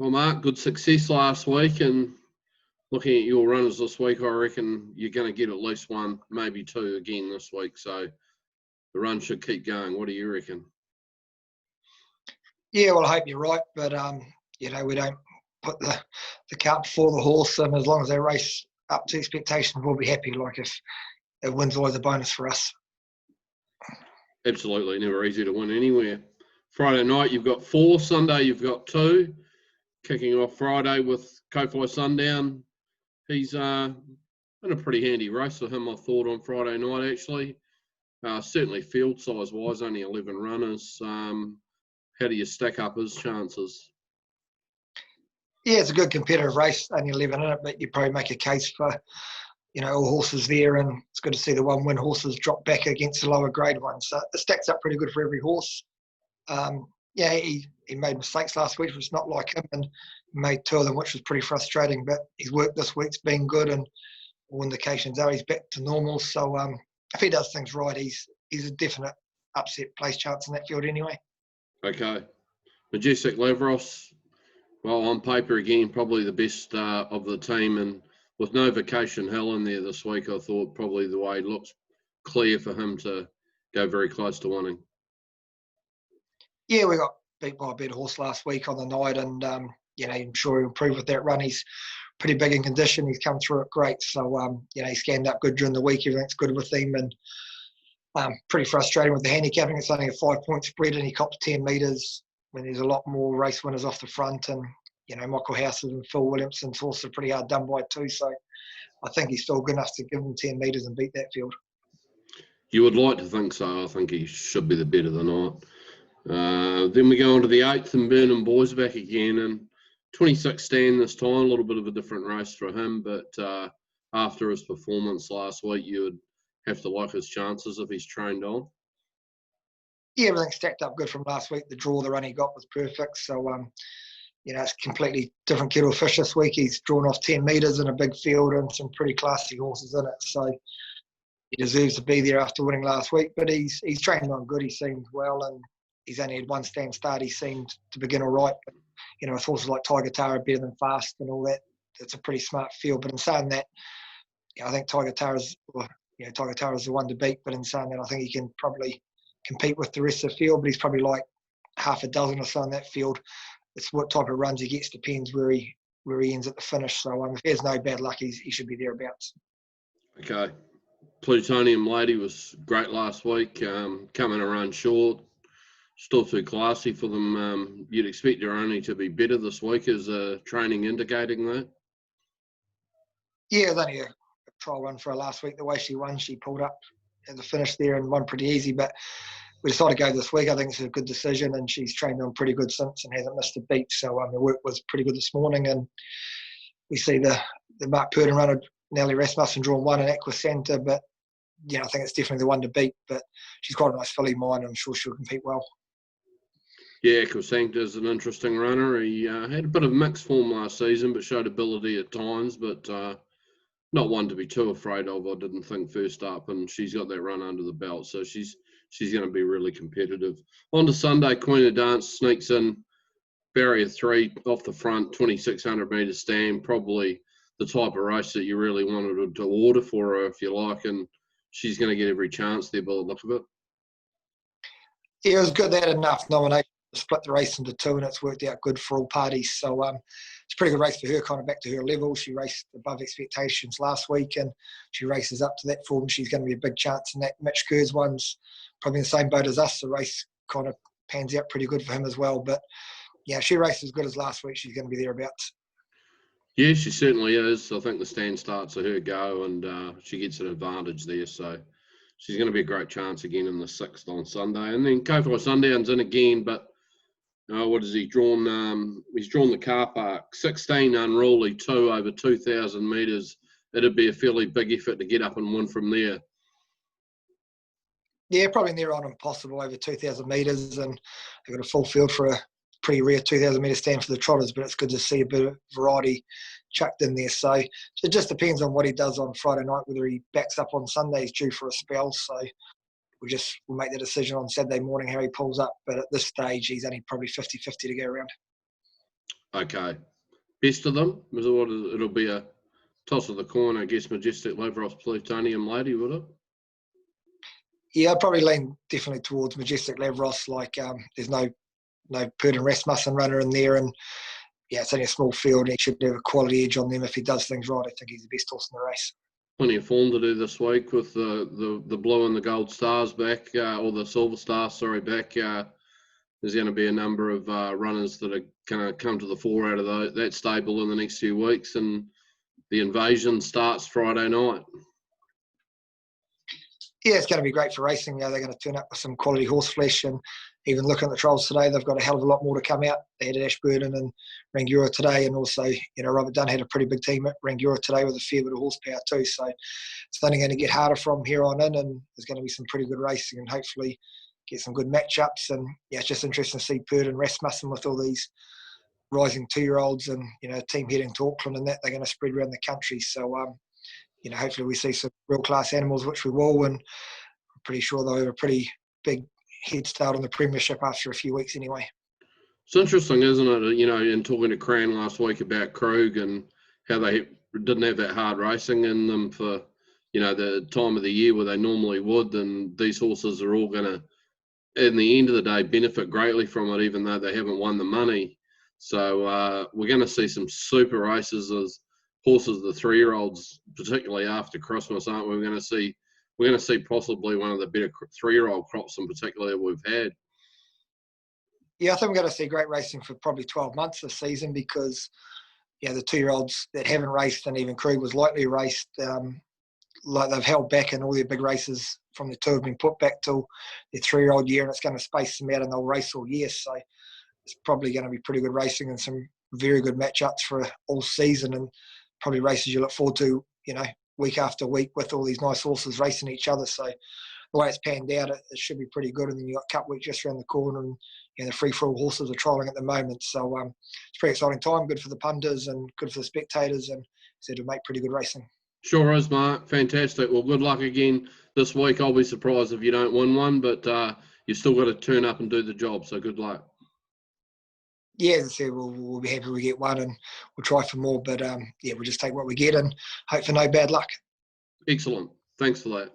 Well, Mark, good success last week, and looking at your runners this week, I reckon you're going to get at least one, maybe two again this week. So the run should keep going. What do you reckon? Yeah, well, I hope you're right, but we don't put the cart before the horse, and as long as they race up to expectations, we'll be happy. Like if it wins, always a bonus for us. Absolutely, never easy to win anywhere. Friday night you've got 4, Sunday you've got 2. Kicking off Friday with Kowhai Sundown. He's in a pretty handy race for him, I thought, on Friday night, actually. Certainly field size-wise, only 11 runners. How do you stack up his chances? Yeah, it's a good competitive race, only 11 in it, but you probably make a case for, all horses there, and it's good to see the one-win horses drop back against the lower grade ones. So it stacks up pretty good for every horse. He made mistakes last week, which was not like him, and made 2 of them, which was pretty frustrating. But his work this week's been good, and all indications are he's back to normal. So if he does things right, he's a definite upset place chance in that field anyway. Okay. Majestic Lavros, well, on paper again, probably the best of the team, and with no Vacation Hill in there this week, I thought probably the way it looks clear for him to go very close to winning. Yeah, we got beat by a better horse last week on the night, and I'm sure he'll improve with that run. He's pretty big in condition. He's come through it great. So he scanned up good during the week. Everything's good with him, and pretty frustrating with the handicapping. It's only a 5-point spread, and he copped 10 metres when there's a lot more race winners off the front, and Michael Houses and Phil Williamson's horse are pretty hard done by too. So I think he's still good enough to give him 10 metres and beat that field. You would like to think so. I think he should be the bet of the night. Then we go on to the 8th, and Burnham Boys back again, and 26 Stan this time, a little bit of a different race for him, but after his performance last week, you would have to like his chances if he's trained on. Yeah, everything stacked up good from last week. The draw, the run he got was perfect. So, it's a completely different kettle of fish this week. He's drawn off 10 metres in a big field and some pretty classy horses in it. So he deserves to be there after winning last week. But he's training on good. He seemed well, and he's only had one stand start. He seemed to begin all right. But, with horses like Tiger Tara better than Fast and all that, it's a pretty smart field. But in saying that, I think Tiger Tara's the one to beat. But in saying that, I think he can probably compete with the rest of the field. But he's probably like half a dozen or so in that field. It's what type of runs he gets depends where he ends at the finish. So if there's no bad luck, he should be thereabouts. Okay. Plutonium Lady was great last week, coming around short. Still too classy for them. You'd expect her only to be better this week. Is training indicating that? Yeah, it was only a trial run for her last week. The way she won, she pulled up at the finish there and won pretty easy. But we decided to go this week. I think it's a good decision, and she's trained on pretty good since and hasn't missed a beat. So the work was pretty good this morning, and we see the Mark Purdon runner, Nelly Rasmussen, drawn 1 in Aquacenta, but I think it's definitely the one to beat. But she's quite a nice filly mine. I'm sure she'll compete well. Yeah, Aquacenta's an interesting runner. He had a bit of mixed form last season, but showed ability at times, but not one to be too afraid of, I didn't think, first up, and she's got that run under the belt, so she's going to be really competitive. On to Sunday, Queen of Dance sneaks in, barrier 3 off the front, 2,600 metre stand, probably the type of race that you really wanted to order for her, if you like, and she's going to get every chance there by the look of it. Yeah, it was good. They had enough nominations to split the race into 2, and it's worked out good for all parties. So it's a pretty good race for her, kind of back to her level. She raced above expectations last week, and she races up to that form. She's going to be a big chance in that. Mitch Kerr's one's probably in the same boat as us. The race kind of pans out pretty good for him as well. But, she raced as good as last week. She's going to be thereabouts. Yeah, she certainly is. I think the stand starts at her go, and she gets an advantage there. So she's going to be a great chance again in the 6th on Sunday. And then Kowhai Sundown's in again, but what has he drawn? He's drawn the car park. 16 unruly, 2 over 2,000 metres. It'd be a fairly big effort to get up and win from there. Yeah, probably near on impossible over 2,000 metres, and they've got a full field for a pretty rare 2,000 metre stand for the trotters, but it's good to see a bit of variety chucked in there. So it just depends on what he does on Friday night, whether he backs up on Sunday. He's due for a spell, so we'll make the decision on Saturday morning how he pulls up. But at this stage, he's only probably 50-50 to go around. Okay. Best of them? It'll be a toss of the coin, I guess. Majestic, Lavros, Plutonium, Lady, would it? Yeah, I'd probably lean definitely towards Majestic Lavros. Like, there's no Purdon Rasmussen runner in there, and yeah, it's only a small field. And he should have a quality edge on them if he does things right. I think he's the best horse in the race. Plenty of form to do this week with the blue and the gold stars back, or the silver stars, sorry, back. There's going to be a number of runners that are going to come to the fore out of that stable in the next few weeks, and the invasion starts Friday night. Yeah, it's going to be great for racing. They're going to turn up with some quality horse flesh, and even looking at the trials today, they've got a hell of a lot more to come out. They had Ashburton and Rangiora today, and also, Robert Dunn had a pretty big team at Rangiora today with a fair bit of horsepower too. So it's only going to get harder from here on in, and there's going to be some pretty good racing and hopefully get some good matchups. And yeah, it's just interesting to see Purdon Rasmussen with all these rising 2-year-olds and, a team heading to Auckland and that they're going to spread around the country. So, hopefully we see some real class animals, which we will, and I'm pretty sure they'll have a pretty big head start on the premiership after a few weeks anyway. It's interesting, isn't it? In talking to Cran last week about Krug and how they didn't have that hard racing in them for, the time of the year where they normally would, and these horses are all going to, in the end of the day, benefit greatly from it, even though they haven't won the money. So we're going to see some super races as horses, the 3-year-olds, particularly after Christmas, aren't we? We're going to see possibly one of the better 3-year-old crops in particular we've had. Yeah, I think we're going to see great racing for probably 12 months this season because, the 2-year-olds that haven't raced, and even Krug was lightly raced, like they've held back, and all their big races from the 2 have been put back till their 3-year-old year, and it's going to space them out and they'll race all year. So it's probably going to be pretty good racing and some very good matchups for all season, and probably races you look forward to, week after week with all these nice horses racing each other. So the way it's panned out, it should be pretty good. And then you've got Cup Week just around the corner, and the free-for-all horses are trialling at the moment. So it's a pretty exciting time, good for the punters and good for the spectators, and so it'll make pretty good racing. Sure is, Mark. Fantastic. Well, good luck again this week. I'll be surprised if you don't win one, but you've still got to turn up and do the job, so good luck. Yeah, as I said, we'll be happy we get one, and we'll try for more. But we'll just take what we get and hope for no bad luck. Excellent. Thanks for that.